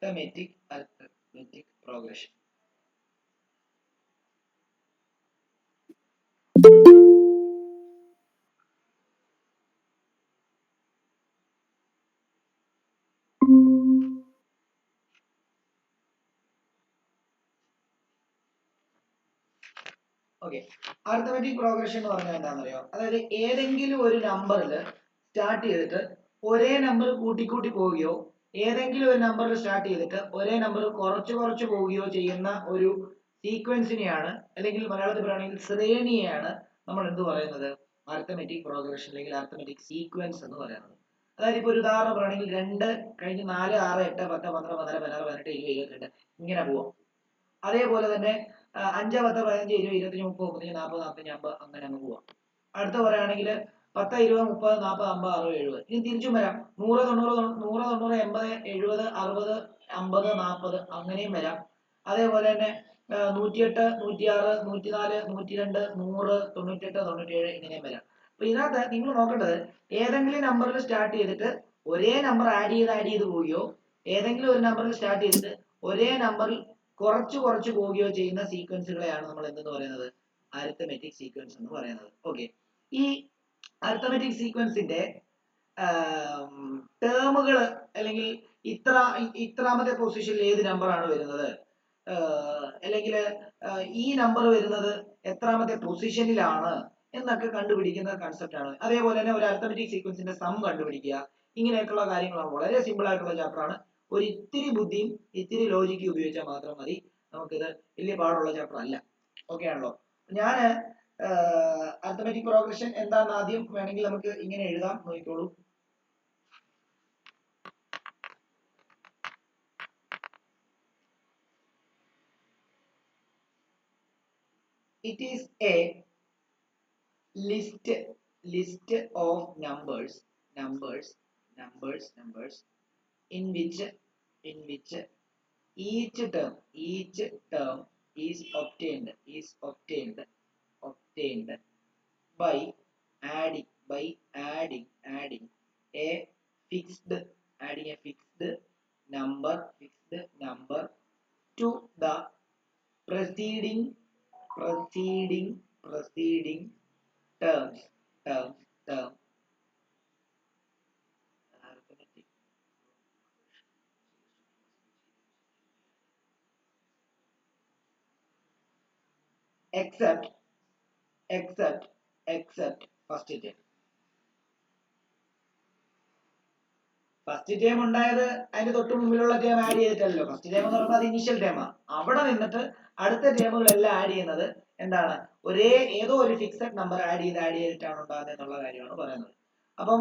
arithmetic progression. Okay, arithmetic progression എന്ന് പറഞ്ഞാൽ എന്താണെന്നറിയോ? അതായത് ഏതെങ്കിലും ഒരു നമ്പറിൽ സ്റ്റാർട്ട് ചെയ്തിട്ട് ഒരേ നമ്പർ കൂട്ടിക്കൂട്ടി പോവുകയോ ഏതെങ്കിലും ഒരു നമ്പറിൽ സ്റ്റാർട്ട് ചെയ്തിട്ട് ഒരേ നമ്പർ കുറച്ച് പോവുകയോ ചെയ്യുന്ന ഒരു സീക്വൻസിനെയാണ്, അല്ലെങ്കിൽ മലയാളത്തിൽ പറയുകയാണെങ്കിൽ ശ്രേണിയെയാണ് നമ്മൾ എന്ത് പറയുന്നത്? അരിത്തമെറ്റിക് പ്രോഗ്രഷൻ അല്ലെങ്കിൽ അരിത്തമെറ്റിക് സീക്വൻസ് എന്ന് പറയുന്നത്. അതായത് ഇപ്പോൾ ഒരു ഉദാഹരണം പറയുകയാണെങ്കിൽ 2 കഴിഞ്ഞ് 4 6 8 10 12 14 16 18 20 22 ഇങ്ങനെ പോവാം. അതേപോലെ തന്നെ 5 10 15 20 25 30 35 40 45 50 അങ്ങനെ അങ്ങ് പോവാം. അടുത്ത പറയുകയാണെങ്കിൽ 10 20 30 40 50 60 70. ഇനി തിരിച്ചും വരാം. 100 90 100 90 80 70 60 50 40 അങ്ങനെയും വരാം. അതേപോലെ തന്നെ 108 106 104 102 100 98 97 ഇങ്ങനെയും വരാം. അപ്പൊ ഇതിനകത്ത് നിങ്ങൾ നോക്കേണ്ടത് ഏതെങ്കിലും നമ്പറിൽ സ്റ്റാർട്ട് ചെയ്തിട്ട് ഒരേ നമ്പർ ആഡ് ചെയ്ത് പോവുകയോ ഏതെങ്കിലും ഒരു നമ്പറിൽ സ്റ്റാർട്ട് ചെയ്തിട്ട് ഒരേ നമ്പറിൽ കുറച്ച് പോവുകയോ ചെയ്യുന്ന സീക്വൻസുകളെയാണ് നമ്മൾ എന്തെന്ന് പറയുന്നത്? അരിത്തമെറ്റിക് സീക്വൻസ് എന്ന് പറയുന്നത്. ഓക്കെ, ഈ അരിത്തമെറ്റിക് സീക്വൻസിന്റെ ടേമുകൾ അല്ലെങ്കിൽ ഇത്രാമത്തെ പൊസിഷനിൽ ഏത് നമ്പറാണ് വരുന്നത്, അല്ലെങ്കിൽ ഈ നമ്പർ വരുന്നത് എത്രാമത്തെ പൊസിഷനിലാണ് എന്നൊക്കെ കണ്ടുപിടിക്കുന്ന കൺസെപ്റ്റ് ആണ്. അതേപോലെ തന്നെ ഒരു അരിത്തമെറ്റിക് സീക്വൻസിന്റെ സം കണ്ടുപിടിക്കുക, ഇങ്ങനെയൊക്കെയുള്ള കാര്യങ്ങളാണ്. വളരെ സിമ്പിൾ ആയിട്ടുള്ള ചാപ്റ്റർ ആണ്. ഒരു ഇത്തിരി ബുദ്ധിയും ഇത്തിരി ലോജിക്കും ഉപയോഗിച്ചാൽ മാത്രം മതി. നമുക്കിത് വലിയ പാടുള്ള ചാപ്റ്റർ അല്ല. ഓക്കെ ആണല്ലോ? ഞാൻ അരിത്തമെറ്റിക് പ്രോഗ്രഷൻ എന്താണെന്ന് ആദ്യം വേണമെങ്കിൽ നമുക്ക് ഇങ്ങനെ എഴുതാം, നോക്കിക്കോളൂ. It is a list of numbers in which each term is obtained by adding a fixed number to the preceding terms. Except first term. First term ഉണ്ടായത് അതിന്റെ തൊട്ട് മുമ്പിലുള്ള ടേം ആഡ് ചെയ്തിട്ടല്ലോ. ഫസ്റ്റ് ടേം എന്ന് പറയുന്നത് അത് ഇനിഷ്യൽ ടേമാണ്. അവിടെ നിന്നിട്ട് അടുത്ത ടേമുകളെല്ലാം ആഡ് ചെയ്യുന്നത് എന്താണ്? ഏതോ ഒരു ഫിക്സഡ് നമ്പർ ആഡ് ചെയ്തിട്ടാണ് ഉണ്ടാകുന്നത് എന്നുള്ള കാര്യമാണ് പറയുന്നത്. അപ്പം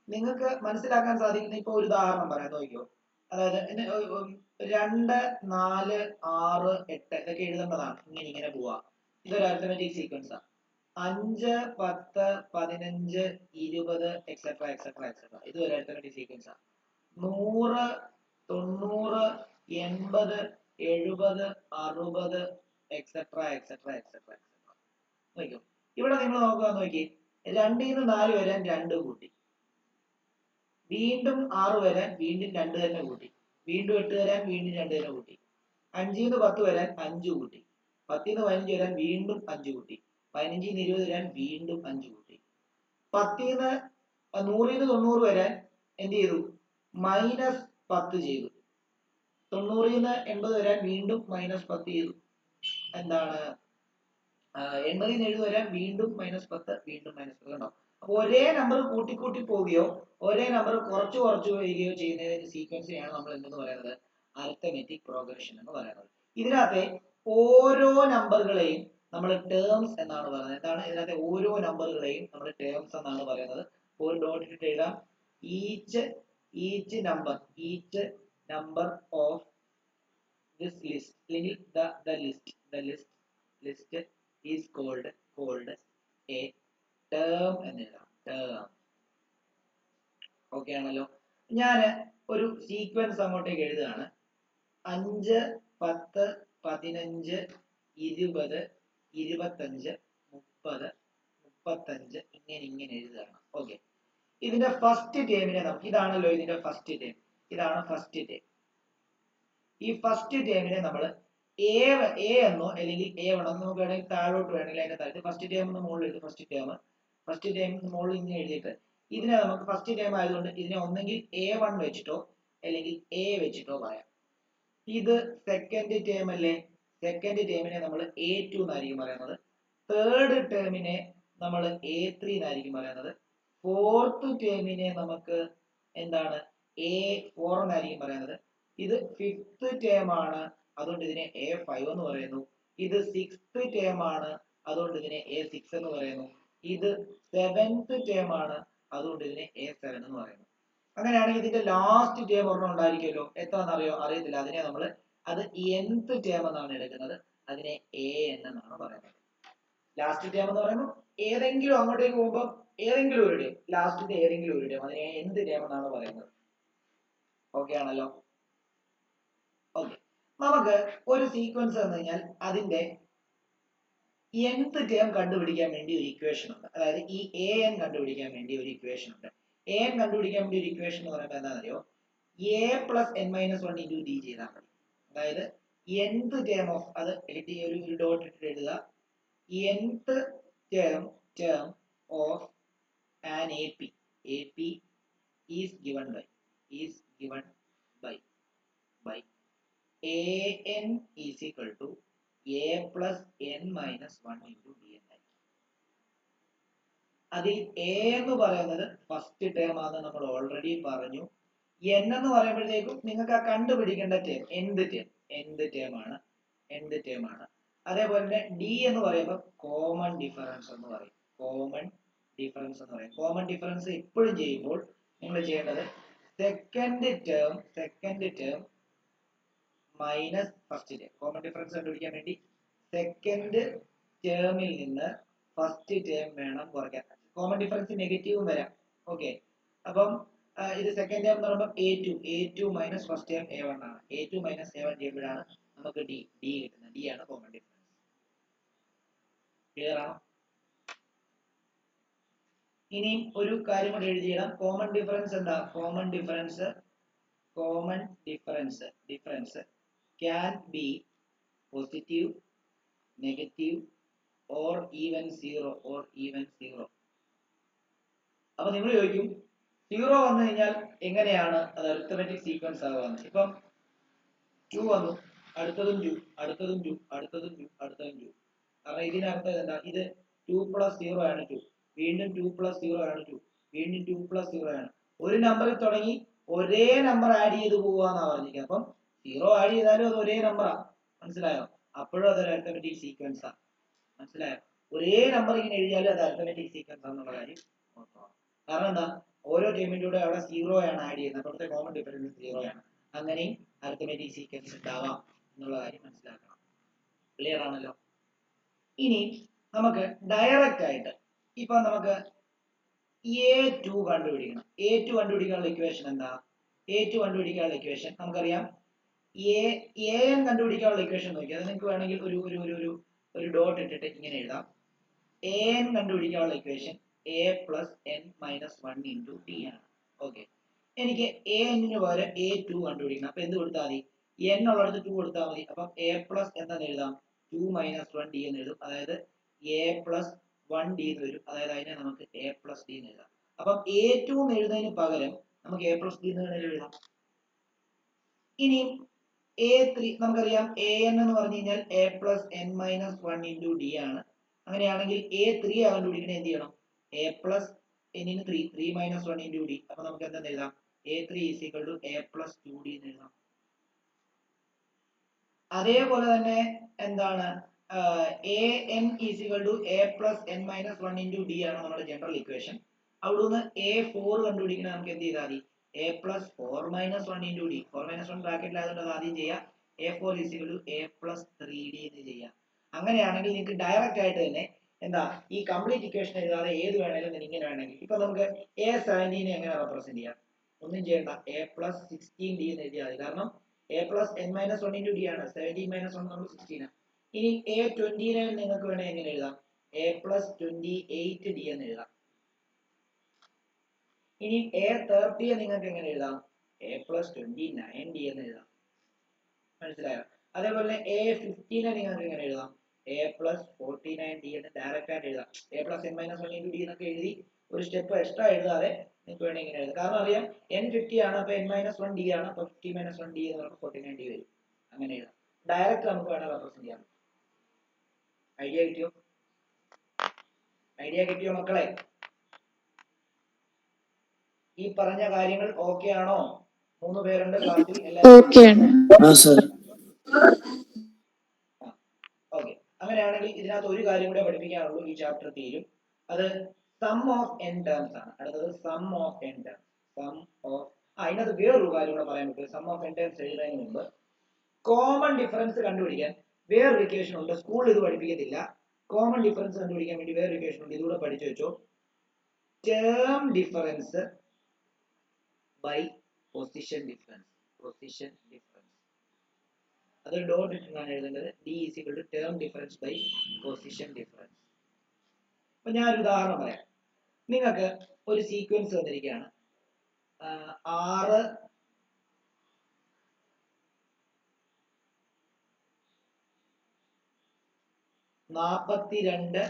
നിങ്ങൾക്ക് മനസ്സിലാക്കാൻ സാധിക്കുന്ന ഇപ്പൊ ഒരു ഉദാഹരണം പറയാൻ നോക്കിയോ. അതായത് 2 4 6 8 ഇതൊക്കെ എഴുതേണ്ടതാണ്. ഇങ്ങനെ പോവാ. ഇതൊരു അരിത്തമെറ്റിക് സീക്വൻസ് ആണ്. 5 10 15 20 എക്സെട്ര ഇത് ഒരു അരിത്തമെറ്റിക് സീക്വൻസ് ആണ്. 100 90 80 70 60 എക്സെട്ര നോക്കിയോ. ഇവിടെ നിങ്ങൾ നോക്കുക, നോക്കി 2 ന്ന് 4 വരാൻ 2 കൂട്ടി, വീണ്ടും 6 വരാൻ വീണ്ടും 2 തന്നെ കൂട്ടി, വീണ്ടും 8 വരാൻ വീണ്ടും 2 തന്നെ കൂട്ടി, 5 ന്ന് 10 വരാൻ 5 കൂട്ടി, 10 ന്ന് 15 വരാൻ വീണ്ടും 5 കൂട്ടി, 15 ന്ന് 20 വരാൻ വീണ്ടും 5 കൂട്ടി, 100 ന്ന് 90 വരാൻ എന്ത് ചെയ്തു? -10 ചെയ്തു, 90 ന്ന് 80 വരാൻ വീണ്ടും -10 ചെയ്തു. എന്താണ് 80 ന്ന് 70 വരാൻ വീണ്ടും -10 വീണ്ടും -10 കണ്ടോ? അപ്പൊ ഒരേ നമ്പർ കൂട്ടി പോവുകയോ ഒരേ നമ്പർ കുറച്ചു വരികയോ ചെയ്യുന്ന സീക്വൻസിനെയാണ് നമ്മൾ എന്തെന്ന് പറയുന്നത്? അരിത്തമെറ്റിക് പ്രോഗ്രഷൻ എന്ന് പറയുന്നത്. ഇതിനകത്തെ ഓരോ നമ്പറുകളെയും നമ്മൾ ടേംസ് എന്നാണ് പറയുന്നത്. എന്താണ് ഇതിനകത്തെ ഓരോ നമ്പറുകളെയും നമ്മൾ ടേംസ് എന്നാണ് പറയുന്നത്. ഒരു ഡോട്ട് ഇട്ട് എഴുതാം. Each number of this list അല്ലെങ്കിൽ the list is called a term എന്ന് എഴുതാം. term. ഓക്കെ ആണല്ലോ? ഞാൻ ഒരു സീക്വൻസ് അങ്ങോട്ടേക്ക് എഴുതുകയാണ്. 5 10 15 20 25 30 35 ഇങ്ങനെ എഴുതുകയാണ്. ഓക്കെ, ഇതിന്റെ ഫസ്റ്റ് ടേമിനെ നമുക്ക് ഇതാണല്ലോ ഇതിന്റെ ഫസ്റ്റ് ടേം. ഇതാണ് ഫസ്റ്റ് ടേം. ഈ ഫസ്റ്റ് ടേമിനെ നമ്മൾ എ എന്നോ അല്ലെങ്കിൽ A1 എന്നോ നമുക്ക് വേണമെങ്കിൽ താഴോട്ട് വേണമെങ്കിൽ അതിന്റെ താഴത്ത് ഫസ്റ്റ് ടേം എന്ന് മുകളിൽ എഴുതി ഫസ്റ്റ് ടേം മുകളിൽ ഇങ്ങനെ എഴുതിയിട്ട് ഇതിനെ നമുക്ക് ഫസ്റ്റ് ടേം ആയതുകൊണ്ട് ഇതിനെ ഒന്നെങ്കിൽ A1 വെച്ചിട്ടോ അല്ലെങ്കിൽ A വെച്ചിട്ടോ പറയാം. ഇത് സെക്കൻഡ് ടേം അല്ലേ, സെക്കൻഡ് ടേമിനെ നമ്മൾ A2 എന്നായിരിക്കും പറയുന്നത്, തേർഡ് ടേമിനെ നമ്മൾ A3 എന്നായിരിക്കും പറയുന്നത്, ഫോർത്ത് ടേമിനെ നമുക്ക് എന്താണ് A4 എന്നായിരിക്കും പറയുന്നത്. ഇത് ഫിഫ്ത്ത് ടേം ആണ്, അതുകൊണ്ട് ഇതിനെ A5 എന്ന് പറയുന്നു. ഇത് സിക്സ്ത് ടേം ആണ്, അതുകൊണ്ട് ഇതിനെ A6 എന്ന് പറയുന്നു. ഇത് സെവൻത് ടേം ആണ്, അതുകൊണ്ട് ഇതിനെ A7 എന്ന് പറയുന്നു. അങ്ങനെയാണെങ്കിൽ ഇതിന്റെ ലാസ്റ്റ് ടേം ഒരെണ്ണം ഉണ്ടായിരിക്കുമല്ലോ, എത്രയെന്ന് അറിയത്തില്ല, അതിനെ നമ്മൾ അത് nth ടേം എന്നാണ് എടുക്കുന്നത്, അതിനെ AN എന്നാണ് പറയുന്നത്. ലാസ്റ്റ് ടേം എന്ന് പറയുമ്പോൾ ഏതെങ്കിലും അങ്ങോട്ടേക്ക് പോകുമ്പോൾ ഏതെങ്കിലും ഒരു ടേം, ലാസ്റ്റിന്റെ ഏതെങ്കിലും ഒരു ടേം, അതിനെ nth ടേം എന്നാണ് പറയുന്നത്. ഓക്കെ ആണല്ലോ. ഓക്കെ, നമുക്ക് ഒരു സീക്വൻസ് തന്നു കഴിഞ്ഞാൽ അതിന്റെ nth ടേം കണ്ടുപിടിക്കാൻ വേണ്ടി ഒരു ഇക്വേഷൻ ഉണ്ട്. അതായത് ഈ AN കണ്ടുപിടിക്കാൻ വേണ്ടി ഒരു ഇക്വേഷൻ ഉണ്ട്. AN കണ്ടുപിടിക്കാൻ വേണ്ടി ഒരു ഇക്വേഷൻ എന്ന് പറയുമ്പോൾ എന്താണെന്നറിയോ, A plus n minus 1 into D ചെയ്താൽ മതി. അതായത് nth ടേം ഓഫ്, അത് ഒരു ഡോട്ട് ഇട്ട് എഴുതുക, nth term of an AP is given by AN is equal to A plus n minus 1 into D. അതിൽ A എന്ന് പറയുന്നത് ഫസ്റ്റ് ടേം ആണെന്ന് നമ്മൾ ഓൾറെഡി പറഞ്ഞു. n എന്ന് പറയുമ്പോഴത്തേക്കും നിങ്ങൾക്ക് ആ കണ്ടുപിടിക്കേണ്ട ടേം nth ടേം ആണ്. അതേപോലെ തന്നെ D എന്ന് പറയുമ്പോൾ കോമൺ ഡിഫറൻസ് എന്ന് പറയും. കോമൺ ഡിഫറൻസ് എപ്പോഴും ചെയ്യുമ്പോൾ നിങ്ങൾ ചെയ്യേണ്ടത് second term minus first term. Common difference കണ്ടുപിടിക്കാൻ വേണ്ടി സെക്കൻഡ് ടേമിൽ നിന്ന് ഫസ്റ്റ് ടേം വേണം കുറയ്ക്കാൻ. കോമൺ ഡിഫറൻസ് നെഗറ്റീവും വരാം. ഓക്കെ, അപ്പം ഇത് സെക്കൻഡ് ടേം എന്ന് പറയുമ്പോൾ A2 minus first term A1 ആണ്. A2 മൈനസ് A1 ചെയ്യുമ്പോഴാണ് നമുക്ക് D കിട്ടുന്നത്. D ആണ് കോമൺ ഡിഫറൻസ്. ക്ലിയർ ആണോ? ഇനി ഒരു കാര്യം കൂടി എഴുതിയിടാം. കോമൺ ഡിഫറൻസ് എന്താ? Common difference can be positive, negative or even zero. അപ്പൊ നിങ്ങൾ ചോദിക്കും, 0 വന്നു കഴിഞ്ഞാൽ എങ്ങനെയാണ് അത് അരിത്തമെറ്റിക് സീക്വൻസ് ആവുക? ഇപ്പം 2 വന്നു, അടുത്തതും 2, അടുത്തതും 2, അടുത്തതും 2, അടുത്തതും 2. കാരണം ഇതിനർത്ഥം എന്താ? ഇത് 2 plus 0 ആണ് 2, വീണ്ടും 2 plus 0 ആണ് 2, വീണ്ടും 2 plus 0 ആണ്. ഒരു നമ്പറിൽ തുടങ്ങി ഒരേ നമ്പർ ആഡ് ചെയ്ത് പോവാന്നാ പറഞ്ഞിരിക്കുന്നത്. അപ്പം 0 ആഡ് ചെയ്താലും അത് ഒരേ നമ്പറാ, മനസ്സിലായോ? അപ്പോഴും അതൊരു അരിത്തമെറ്റിക് സീക്വൻസ് ആണ്, മനസ്സിലായോ? ഒരേ നമ്പർ ഇങ്ങനെ എഴുതിയാലും അത് അരിത്തമെറ്റിക് സീക്വൻസ് ആണെന്നുള്ള കാര്യം ഓർത്തോണം. കാരണം എന്താ? ഓരോ ടേമിന്റെ കൂടെ അവിടെ 0 ആണ് ആഡ് ചെയ്യുന്നത്, അപ്പോഴത്തെ കോമൺ ഡിഫറൻസ് 0 ആണ്. അങ്ങനെയും അരിത്തമെറ്റിക് സീക്വൻസ് ഉണ്ടാവാം എന്നുള്ള കാര്യം മനസ്സിലാക്കണം. ക്ലിയർ ആണല്ലോ? ഇനി നമുക്ക് ഡയറക്റ്റ് ആയിട്ട് ഇപ്പൊ നമുക്ക് A2 കണ്ടുപിടിക്കണം. A2 കണ്ടുപിടിക്കാനുള്ള ഇക്വേഷൻ എന്താ? A2 കണ്ടുപിടിക്കാനുള്ള ഇക്വേഷൻ നമുക്കറിയാം. AN കണ്ടുപിടിക്കാനുള്ള ഇക്വേഷൻ നോക്കി, അത് നിങ്ങൾക്ക് വേണമെങ്കിൽ ഒരു ഡോട്ട് ഇട്ടിട്ട് ഇങ്ങനെ എഴുതാം. AN കണ്ടുപിടിക്കാനുള്ള equation A plus n minus 1 into D ആണ്. ഓക്കെ, എനിക്ക് AN പകരം A2 കണ്ടുപിടിക്കണം. അപ്പൊ എന്ത് കൊടുത്താൽ മതി? n ഉള്ളിടത്ത് 2 കൊടുത്താൽ മതി. അപ്പം A plus എന്താന്ന് എഴുതാം? 2 minus 1 D എന്ന് എഴുതും. അതായത് A plus 1 D എന്ന് വരും. അതായത് അതിനെ നമുക്ക് A plus D എന്ന് എഴുതാം. അപ്പം A2 എന്ന് എഴുതുന്നതിന് പകരം നമുക്ക് A plus D എന്ന് എഴുതാം. ഇനി A3 നമുക്കറിയാം, AN എന്ന് പറഞ്ഞു കഴിഞ്ഞാൽ A plus n minus 1 into D ആണ്. അങ്ങനെയാണെങ്കിൽ A3 കണ്ടുപിടിക്കണേ എന്ത് ചെയ്യണം? A plus n ന് 3 minus 1 into D. അപ്പൊ നമുക്ക് എന്താന്ന് എഴുതാം? A3 is equal to A plus 2D എന്ന് എഴുതാം. അതേപോലെ തന്നെ എന്താണ്, AN is equal to A plus n minus 1 into D ആണ് നമ്മുടെ ജനറൽ ഇക്വേഷൻ. അവിടുന്ന് A4 കണ്ടുപിടിക്കണേ നമുക്ക് എന്ത് ചെയ്താൽ മതി? A plus 4 minus 1 into D. 4 minus 1 ബ്രാക്കറ്റിലായതുകൊണ്ട് അത് ആദ്യം ചെയ്യാം. A4 is equal to A plus 3D എന്ന് ചെയ്യാം. അങ്ങനെയാണെങ്കിൽ നിങ്ങൾക്ക് ഡയറക്റ്റ് ആയിട്ട് തന്നെ എന്താ ഈ കംപ്ലീറ്റ് ഇക്വേഷൻ എഴുതാതെ ഏത് വേണമെങ്കിലും ഇങ്ങനെ വേണമെങ്കിൽ, ഇപ്പൊ നമുക്ക് A17 എങ്ങനെ റെപ്രസെന്റ് ചെയ്യാം? ഒന്നും ചെയ്യണ്ട, A plus 16D എന്ന് എഴുതിയാൽ മതി. കാരണം A plus n minus 1 into D ആണ്. 17 minus 1 നമ്മൾ 16 ആണ്. ഇനി A29 നിങ്ങൾക്ക് വേണമെങ്കിൽ എങ്ങനെ എഴുതാം? A plus 28D എന്ന് എഴുതാം. ഇനി A30 നിങ്ങൾക്ക് എങ്ങനെ എഴുതാം? A plus 29D എന്ന് എഴുതാം. മനസ്സിലായോ? അതേപോലെ എ 15 നിങ്ങൾക്ക് ഇങ്ങനെ എഴുതാം, എ പ്ലസ് 49d എന്ന് ഡയറക്റ്റ് ആയിട്ട് എഴുതാം. A plus n minus 1 into D എന്നൊക്കെ എഴുതി ഒരു സ്റ്റെപ്പ് എക്സ്ട്രാ എഴുതാതെ നിങ്ങൾക്ക് വേണമെങ്കിൽ ഇങ്ങനെ എഴുതാം. കാരണം അറിയാം n 50 ആണ്, അപ്പൊ n മൈനസ് 1 ഡി ആണ്, അപ്പൊ 50 മൈനസ് 1 ഡി എന്ന് പറയുമ്പോൾ 49d വരും. അങ്ങനെ എഴുതാം. ഡയറക്റ്റ് നമുക്ക് വേണം റെപ്രസെന്റ് ചെയ്യാം. ഐഡിയ കിട്ടിയോ? ഐഡിയ കിട്ടിയോ മക്കളെ? ഈ പറഞ്ഞ കാര്യങ്ങൾ ഓക്കെ ആണോ? 3 പേരുണ്ട് ക്ലാസ്സിൽ, എല്ലാവരും ഓക്കെ. അങ്ങനെയാണെങ്കിൽ ഇതിനകത്ത് ഒരു കാര്യം കൂടെ പഠിപ്പിക്കാനുള്ളൂ, ഈ ചാപ്റ്റർ തീരും. അത് സം ഓഫ് n ടേംസ് ആണ്. അടുത്തത് sum of n terms. Sum of അതിനകത്ത് വേറൊരു കാര്യം കൂടെ പറയാൻ പറ്റും. സം ഓഫ് n ടേംസ് എഴുതുന്നതിന് മുമ്പ് കോമൺ ഡിഫറൻസ് കണ്ടുപിടിക്കാൻ വേറൊരു ഇക്വേഷൻ ഉണ്ട്. സ്കൂളിൽ ഇത് പഠിപ്പിക്കത്തില്ല. കോമൺ ഡിഫറൻസ് കണ്ടുപിടിക്കാൻ വേണ്ടി വേറൊരു ഇക്വേഷൻ ഉണ്ട്, ഇതുകൂടെ പഠിച്ചു വെച്ചോ. Term difference by position difference. Position difference അത് ഡോട്ട് ഇട്ടാണ് എഴുതേണ്ടത്. d is equal to term difference by position difference. അപ്പൊ ഞാനൊരു ഉദാഹരണം പറയാം. നിങ്ങൾക്ക് ഒരു സീക്വൻസ് തന്നിരിക്കുകയാണ്, 6 42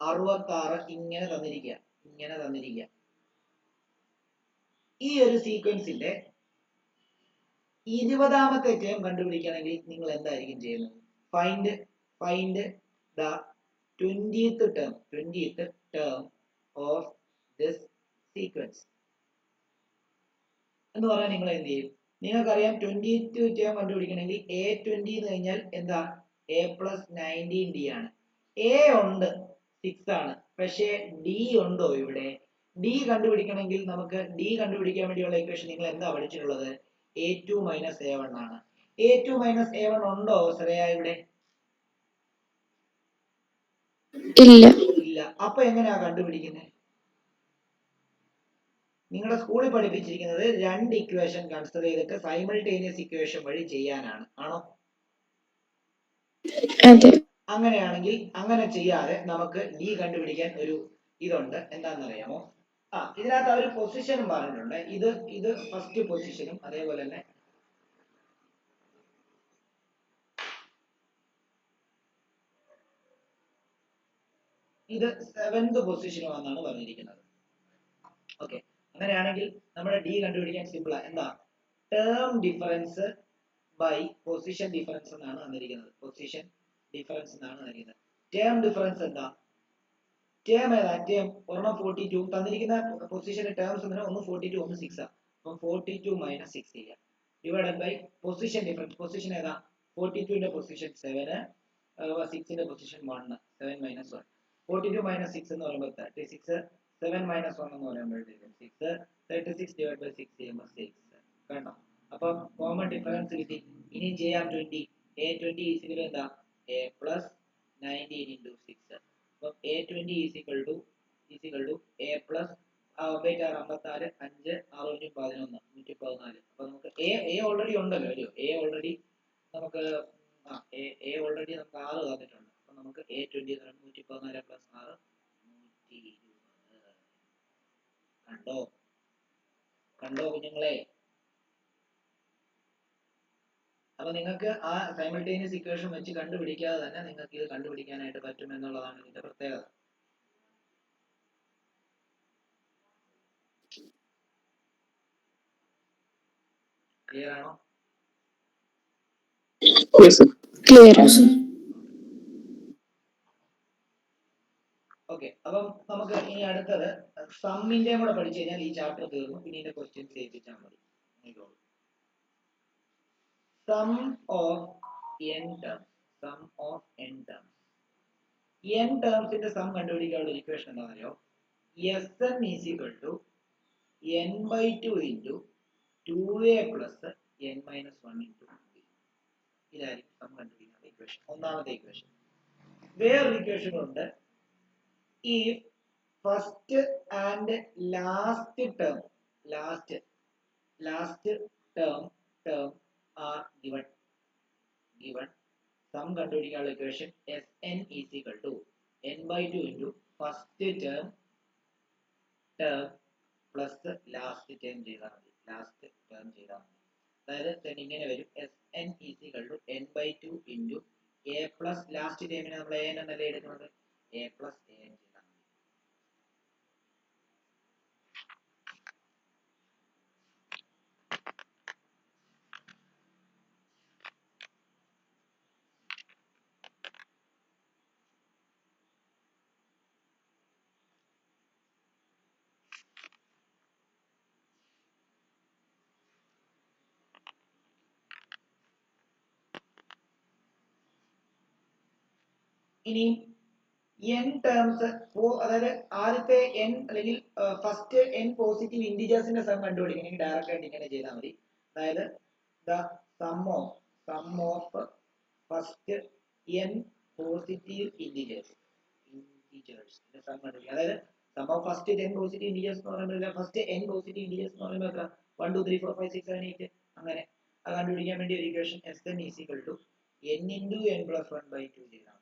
66 ഇങ്ങനെ തന്നിരിക്കുക. ഈ ഒരു സീക്വൻസിന്റെ 20ാമത്തെ ടേം കണ്ടുപിടിക്കണമെങ്കിൽ നിങ്ങൾ എന്തായിരിക്കും ചെയ്യുന്നത്? Find the 20th term of this sequence എന്ന് പറഞ്ഞാൽ നിങ്ങൾ എന്ത് ചെയ്യും? നിങ്ങൾക്കറിയാം 20th ടേം കണ്ടുപിടിക്കണമെങ്കിൽ A20 എന്ന് കഴിഞ്ഞാൽ എന്താ? A പ്ലസ് 19d ആണ്. A ഉണ്ട് 6 ആണ്, പക്ഷേ D ഉണ്ടോ ഇവിടെ? D കണ്ടുപിടിക്കണമെങ്കിൽ നമുക്ക് D കണ്ടുപിടിക്കാൻ വേണ്ടിയുള്ള ഇക്വേഷൻ നിങ്ങൾ എന്താ പഠിച്ചിട്ടുള്ളത്? A2 മൈനസ് A1 ആണ്. A2 മൈനസ് A1 ഉണ്ടോ ശ്രേയ ഇവിടെ? ഇല്ല. അപ്പൊ എങ്ങനെയാ കണ്ടുപിടിക്കുന്നത്? നിങ്ങളുടെ സ്കൂളിൽ പഠിപ്പിച്ചിരിക്കുന്നത് 2 ഇക്വേഷൻ കൺസിഡർ ചെയ്തിട്ട് സൈമൾട്ടേനിയസ് ഇക്വേഷൻ വഴി ചെയ്യാനാണ്, ആണോ? അങ്ങനെയാണെങ്കിൽ അങ്ങനെ ചെയ്യാതെ നമുക്ക് D കണ്ടുപിടിക്കാൻ ഒരു ഇതുണ്ട്, എന്താണെന്നറിയാമോ? ഇതിനകത്ത് അവർ പൊസിഷനും പറഞ്ഞിട്ടുണ്ട്. ഇത് ഫസ്റ്റ് പൊസിഷനും അതേപോലെ തന്നെ ഇത് 7th പൊസിഷനുമാണെന്നാണ് പറഞ്ഞിരിക്കുന്നത്. ഓക്കെ, അങ്ങനെയാണെങ്കിൽ നമ്മുടെ D കണ്ടുപിടിക്കാൻ സിമ്പിൾ ആ. എന്താ? Term difference by position difference എന്നാണ് തന്നിരിക്കുന്നത്. പൊസിഷൻ ഡിഫറൻസ് എന്നാണ് തന്നിരിക്കുന്നത്. ടേം ഡിഫറൻസ് എന്താ? ടേം ഏതാ? ടേം ഒരെണ്ണം 42 തന്നിരിക്കുന്ന പൊസിഷന്റെ ടേംസ് ഒന്ന് 42 ഒന്ന് 6 ആ. അപ്പം 42 മൈനസ് 6 ചെയ്യാം, divided by position difference. Position ഏതാ? 42ന്റെ പൊസിഷൻ 7, 6ന്റെ പൊസിഷൻ 1. 7 മൈനസ് 1, 42 മൈനസ് 6 എന്ന് പറയുമ്പോൾ 36, 7 മൈനസ് 1 എന്ന് പറയുമ്പോഴത്തേക്കും 6, 36 ഡിവൈഡ് ബൈ 6 ചെയ്യുമ്പോൾ 6. കണ്ടോ? അപ്പം കോമൺ ഡിഫറൻസ് കിട്ടി. ഇനി ചെയ്യാം 20. A20 ഈസ് ഈക്വൽ എന്താ? A plus 19 into 6. അപ്പം A20 is equal to A plus 56, 5, 6, 11, 114. അപ്പൊ നമുക്ക് A ഓൾറെഡി ഉണ്ടല്ലോ, അല്ലയോ? A ഓൾറെഡി നമുക്ക് A ഓൾറെഡി നമുക്ക് 6 തന്നിട്ടുണ്ട്. അപ്പൊ നമുക്ക് A20 114 പ്ലസ് 6 120. കണ്ടോ കുഞ്ഞുങ്ങളെ? അപ്പൊ നിങ്ങൾക്ക് ആ സൈമൾട്ടേനിയസ് ഇക്വേഷൻ വെച്ച് കണ്ടുപിടിക്കാതെ തന്നെ നിങ്ങൾക്ക് ഇത് കണ്ടുപിടിക്കാനായിട്ട് പറ്റും എന്നുള്ളതാണ് ഇതിന്റെ പ്രത്യേകത. ക്ലിയർ ആണോ? ക്ലിയർ ആണ്. ഓക്കെ, അപ്പം നമുക്ക് ഇനി അടുത്തത് സമ്മിന്റെ കൂടെ പഠിച്ചു കഴിഞ്ഞാൽ ഈ ചാപ്റ്റർ തീർന്നു. പിന്നെ ഇതിന്റെ ക്വസ്റ്റ്യൻസ് ചെയ്യിപ്പിച്ചാൽ മതി. Sum of n terms. Sum of n terms. n ടേംസിന്റെ സം കണ്ടുപിടിക്കാനുള്ള ഇക്വേഷൻ എന്താണെന്നറിയോ? Sn is equal to n/2 into 2a plus n minus 1 into b. ഇതായിരിക്കും സം കണ്ടുപിടിക്കാനുള്ള ഇക്വേഷൻ, ഒന്നാമത്തെ ഇക്വേഷൻ. വേറൊരു ഇക്വേഷൻ ഉണ്ട്. If first and last term are given sum കണ്ടുപിടിക്കാനുള്ള equation Sn is equal to n/2 into first term plus last term ചെയ്താൽ മതി. Last term ചെയ്താൽ മതി. അതായത് then ഇങ്ങനെ വരും Sn is equal to n/2 into a plus last ടേമിനെ നമ്മൾ an എന്നല്ലേ എടുക്കുന്നത്, a plus an ചെയ്താൽ മതി. ഇനി n ടേംസ് അതായത് ആദ്യത്തെ n അല്ലെങ്കിൽ ഫസ്റ്റ് n പോസിറ്റീവ് ഇന്റിജേഴ്സിന്റെ സം കണ്ടുപിടിക്കണമെങ്കിൽ ഡയറക്റ്റ് ആയിട്ട് ഇങ്ങനെ ചെയ്താൽ മതി. അതായത് the sum of first n positive integers sum കണ്ടുപിടിക്കുക. അതായത് sum of first 10 positive integers എന്ന് പറയുമ്പോൾ ഫസ്റ്റ് n പോസിറ്റീവ് ഇന്റിജേഴ്സ് എന്ന് പറയുമ്പോൾ എത്ര 1 2 3 4 5 6 7 8 അങ്ങനെ അത് കണ്ടുപിടിക്കാൻ വേണ്ടി ഒരു equation Sn is equal to n into n plus 1/2 ചെയ്താൽ മതി.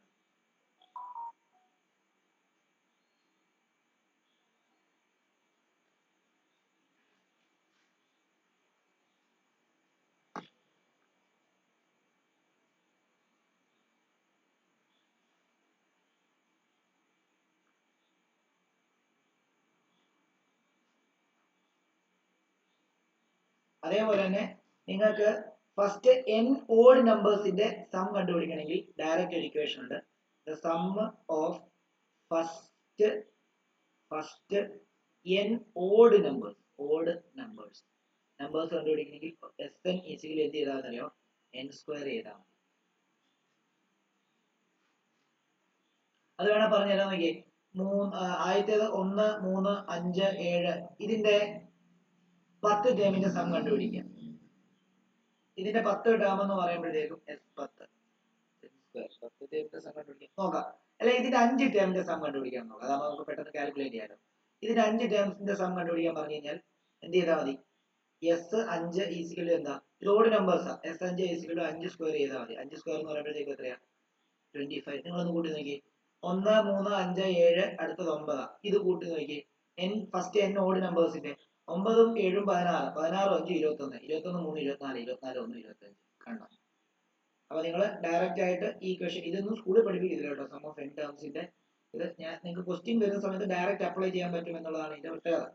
അതേപോലെ തന്നെ നിങ്ങൾക്ക് ഫസ്റ്റ് n ഓഡ് നമ്പേഴ്സിന്റെ സം കണ്ടുപിടിക്കണമെങ്കിൽ ഡയറക്റ്റ് ഒരു ഇക്വേഷൻ ഉണ്ട്. The sum of first n odd numbers കണ്ടുപിടിക്കണമെങ്കിൽ Sn ഈസിക്കലി എന്ത് ചെയ്താൽ അറിയോ, n സ്ക്വയർ ചെയ്താൽ മതി. അത് വേണം പറഞ്ഞു തരാൻ നോക്കിയേ. ആദ്യത്തേത് 1 3 5 7 ഇതിന്റെ 10 ടേമിന്റെ സം കണ്ടുപിടിക്കാം. ഇതിന്റെ 10 ടേം എന്ന് പറയുമ്പോഴത്തേക്കും S10 ടേമിന്റെ സം കണ്ടുപിടിക്കാം നോക്കാം. അല്ലെ ഇതിന്റെ 5 ടേമിന്റെ സം കണ്ടുപിടിക്കാൻ നോക്കാം. അതാകുമ്പോൾ നമുക്ക് പെട്ടെന്ന് കാൽക്കുലേറ്റ് ചെയ്യാലോ. ഇതിന്റെ 5 ടേംസിന്റെ സം കണ്ടുപിടിക്കാൻ പറഞ്ഞു കഴിഞ്ഞാൽ എന്ത് ചെയ്താൽ മതി, S5 ഈസിക്കൽ എന്താ, ഓഡ് നമ്പേഴ്സാ, S5 ഈസിക്കൽ 5 സ്ക്വയർ ചെയ്താൽ മതി. 5 സ്ക്വയർ എന്ന് പറയുമ്പോഴത്തേക്ക് എത്രയാ 25. നിങ്ങളൊന്ന് കൂട്ടി നോക്കി, 1 3 5 7 അടുത്തത് 9. ഇത് കൂട്ടി നോക്കി ഫസ്റ്റ് n ഓഡ് നമ്പേഴ്സിന്റെ 9 7 16 16 5 21 21 3 24 24 1 25 കണ്ടോ. അപ്പൊ നിങ്ങൾ ഡയറക്റ്റ് ആയിട്ട് ഈ ക്വസ്റ്റ്യൻ ഇതൊന്നും സ്കൂളിൽ പഠിപ്പിക്കില്ല കേട്ടോ. സം ഓഫ് n ടേംസിന്റെ ഇത് ഞാൻ നിങ്ങൾക്ക് ക്വസ്റ്റ്യൻ വരുന്ന സമയത്ത് ഡയറക്റ്റ് അപ്ലൈ ചെയ്യാൻ പറ്റും എന്നുള്ളതാണ് ഇതിന്റെ പ്രത്യേകത.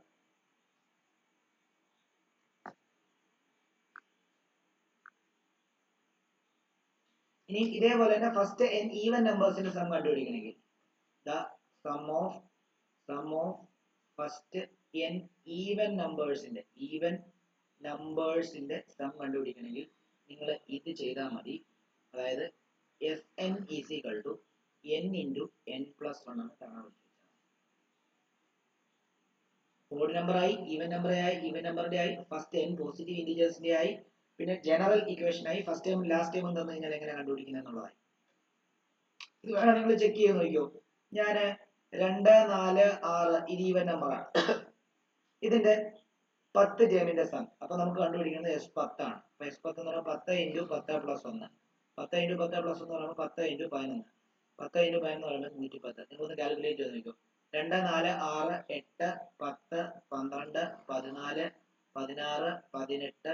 ഇനി ഇതേപോലെ തന്നെ ഫസ്റ്റ് n ഈവൻ നമ്പേഴ്സിന്റെ സം കണ്ടുപിടിക്കണമെങ്കിൽ the sum of first n even നമ്പേഴ്സിന്റെ സം കണ്ടുപിടിക്കണമെങ്കിൽ നിങ്ങൾ ഇത് ചെയ്താൽ മതി. അതായത് Sn is equal to n into n plus 1 എന്ന് കാണാൻ പറ്റും. ഓഡ് നമ്പർ ആയി, ഈവൻ നമ്പറിന്റെ ആയി, ഫസ്റ്റ് n പോസിറ്റീവ് ഇന്റിജേഴ്സിന്റെ ആയി, പിന്നെ ജനറൽ ഇക്വേഷൻ ആയി, ഫസ്റ്റ് ടൈം ലാസ്റ്റ് ടൈം തന്നു കഴിഞ്ഞാൽ എങ്ങനെ കണ്ടുപിടിക്കുന്നത് എന്നുള്ളതായി. ഇത് വേണം നിങ്ങൾ ചെക്ക് ചെയ്ത് നോക്കിയോ. ഞാൻ 2 4 6 ഇത് ഈവൻ നമ്പറാണ്. ഇതിന്റെ 10 ടേമിന്റെ സം അപ്പൊ നമുക്ക് കണ്ടുപിടിക്കുന്നത് S10 ആണ്. അപ്പൊ S10 എന്ന് പറയുമ്പോൾ 10 into 10 plus 1 10 into 10 plus 1 എന്ന് പറയുമ്പോൾ 10 into 11 10 into 11 എന്ന് പറയുമ്പോൾ 110. നിങ്ങളൊന്ന് കാൽക്കുലേറ്റ് ചെയ്ത് നോക്കിയോ. 2 4 6 8 10 12 14 16 18 1 2 3 4 5 6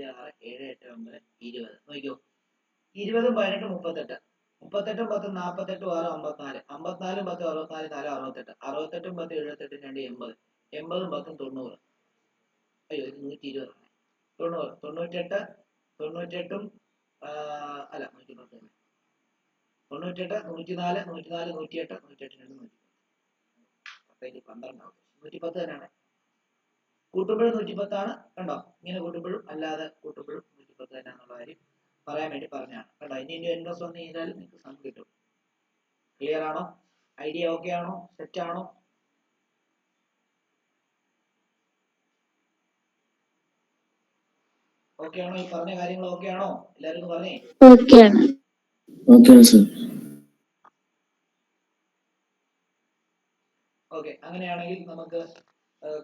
7 8 9 20 നോക്കിയോ. 20 18 38 38 10 48 6 54 54 10 64 4 68 68 10 78 2 80 80 10 90. അയ്യോ ഇത് 120 ആണ്. 90 98 അല്ല 110 98 104 104 108 108 2 110 12 110 തന്നെയാണ്. കൂട്ടുമ്പോഴും 110 ആണ് കണ്ടോ. ഇങ്ങനെ കൂട്ടുമ്പോഴും അല്ലാതെ കൂട്ടുമ്പോഴും 110 തന്നെ എന്നുള്ള കാര്യം പറയാൻ വേണ്ടി പറഞ്ഞാണ് കേട്ടോ. ഇനി n പ്ലസ് 1 ചെയ്താൽ നിങ്ങൾക്ക് സം കിട്ടും. ക്ലിയർ ആണോ? ഐഡിയ ഓക്കെ ആണോ? സെറ്റ് ആണോ? ഓക്കെ ആണോ? ഈ പറഞ്ഞ കാര്യങ്ങൾ ഓക്കെ ആണോ? എല്ലാവരും പറഞ്ഞേ. ഓക്കെയാണ്. ഓക്കെ അങ്ങനെയാണെങ്കിൽ നമുക്ക്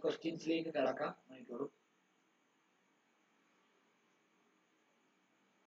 ക്വസ്റ്റ്യൻസിലേക്ക് കടക്കാം. നോക്കിക്കോളൂ.